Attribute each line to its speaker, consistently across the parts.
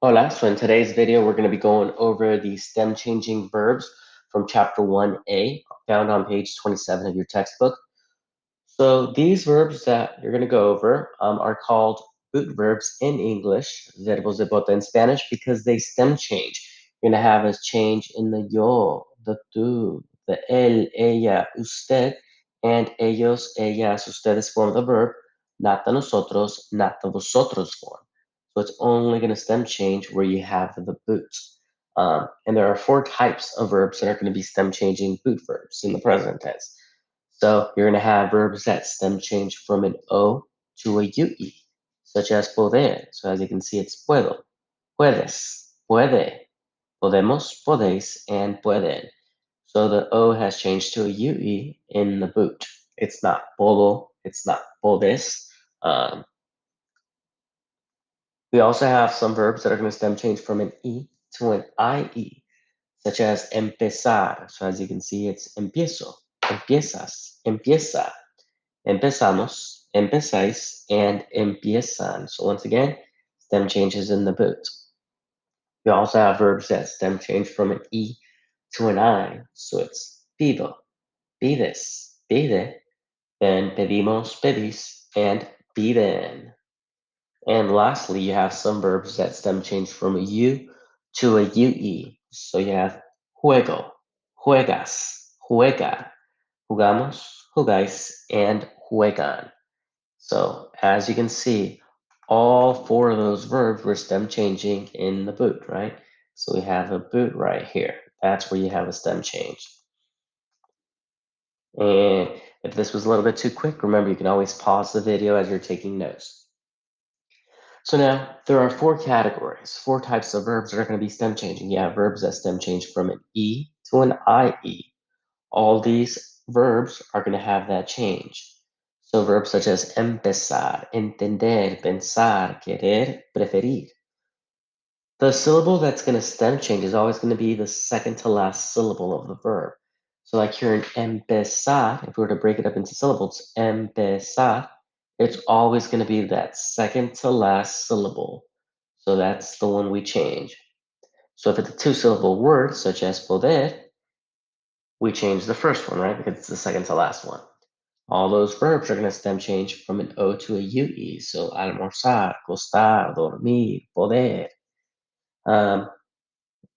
Speaker 1: Hola, so in today's video, we're going to be going over the stem changing verbs from chapter 1a, found on page 27 of your textbook. So these verbs that you're going to go over are called boot verbs in English, verbos de bota in Spanish, because they stem change. You're going to have a change in the yo, the tú, the él, ella, usted, and ellos, ellas, ustedes form the verb, not the nosotros, not the vosotros form. So it's only going to stem change where you have the boot. And there are four types of verbs that are going to be stem changing boot verbs in the present tense. So you're going to have verbs that stem change from an O to a UE, such as poder. So as you can see, it's puedo, puedes, puede, podemos, podéis, and pueden. So the O has changed to a UE in the boot. It's not puedo, it's not podes. Um, we also have some verbs that are going to stem change from an E to an IE, such as empezar. So as you can see, it's empiezo, empiezas, empieza. Empezamos, empezáis, and empiezan. So once again, stem changes in the boot. We also have verbs that stem change from an E to an I. So it's pido, pides, pide, then pedimos, pedís, and piden. And lastly, you have some verbs that stem change from a U to a UE. So you have juego, juegas, juega, jugamos, jugáis, and juegan. So as you can see, all four of those verbs were stem changing in the boot, right? So we have a boot right here. That's where you have a stem change. And if this was a little bit too quick, remember you can always pause the video as you're taking notes. So now there are four categories, four types of verbs that are going to be stem changing. You have verbs that stem change from an E to an IE. All these verbs are going to have that change. So verbs such as empezar, entender, pensar, querer, preferir. The syllable that's going to stem change is always going to be the second to last syllable of the verb. So like here in empezar, if we were to break it up into syllables, empezar, it's always going to be that second to last syllable. So that's the one we change. So if it's a two-syllable word, such as poder, we change the first one, right? Because it's the second to last one. All those verbs are going to stem change from an O to a UE. So almorzar, costar, dormir, poder. The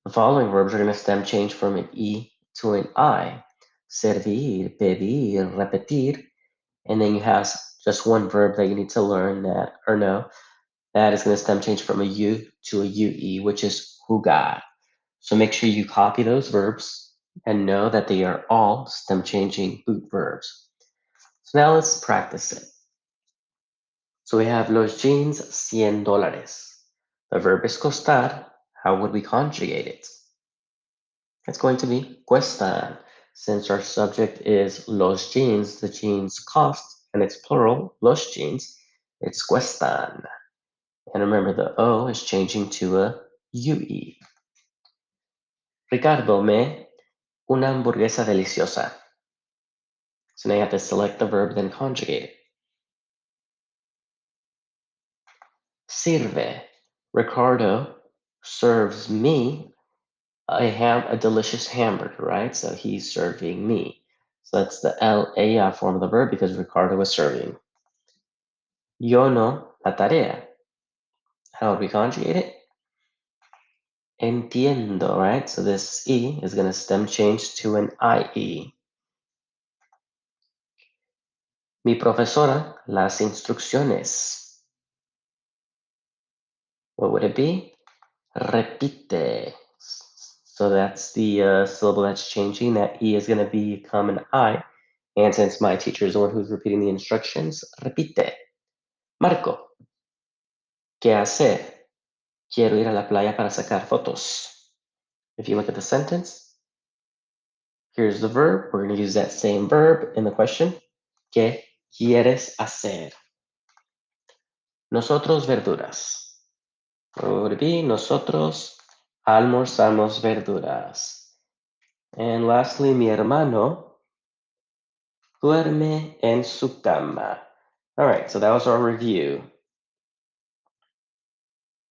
Speaker 1: following verbs are going to stem change from an E to an I. Servir, pedir, repetir. And then you have just one verb that you need to learn that or know. That is going to stem change from a U to a UE, which is jugar. So make sure you copy those verbs and know that they are all stem changing boot verbs. So now let's practice it. So we have los jeans, $100. The verb is costar. How would we conjugate it? It's going to be cuestan. Since our subject is los jeans, the jeans cost, and it's plural, los jeans, it's cuestan. And remember, the O is changing to a UE. Ricardo, me una hamburguesa deliciosa. So now you have to select the verb, then conjugate it. Sirve. Ricardo serves me a delicious hamburger, right? So he's serving me. So that's the ella form of the verb because Ricardo was serving. Yo no la tarea. How would we conjugate it? Entiendo, right? So this E is going to stem change to an IE. Mi profesora las instrucciones. What would it be? Repite. So that's the syllable that's changing. That E is going to become an I. And since my teacher is the one who's repeating the instructions, repite. Marco, ¿qué hacer? Quiero ir a la playa para sacar fotos. If you look at the sentence, here's the verb. We're going to use that same verb in the question. ¿Qué quieres hacer? Nosotros verduras. What would it be? Nosotros almorzamos verduras. And lastly, mi hermano duerme en su cama. All right, so that was our review.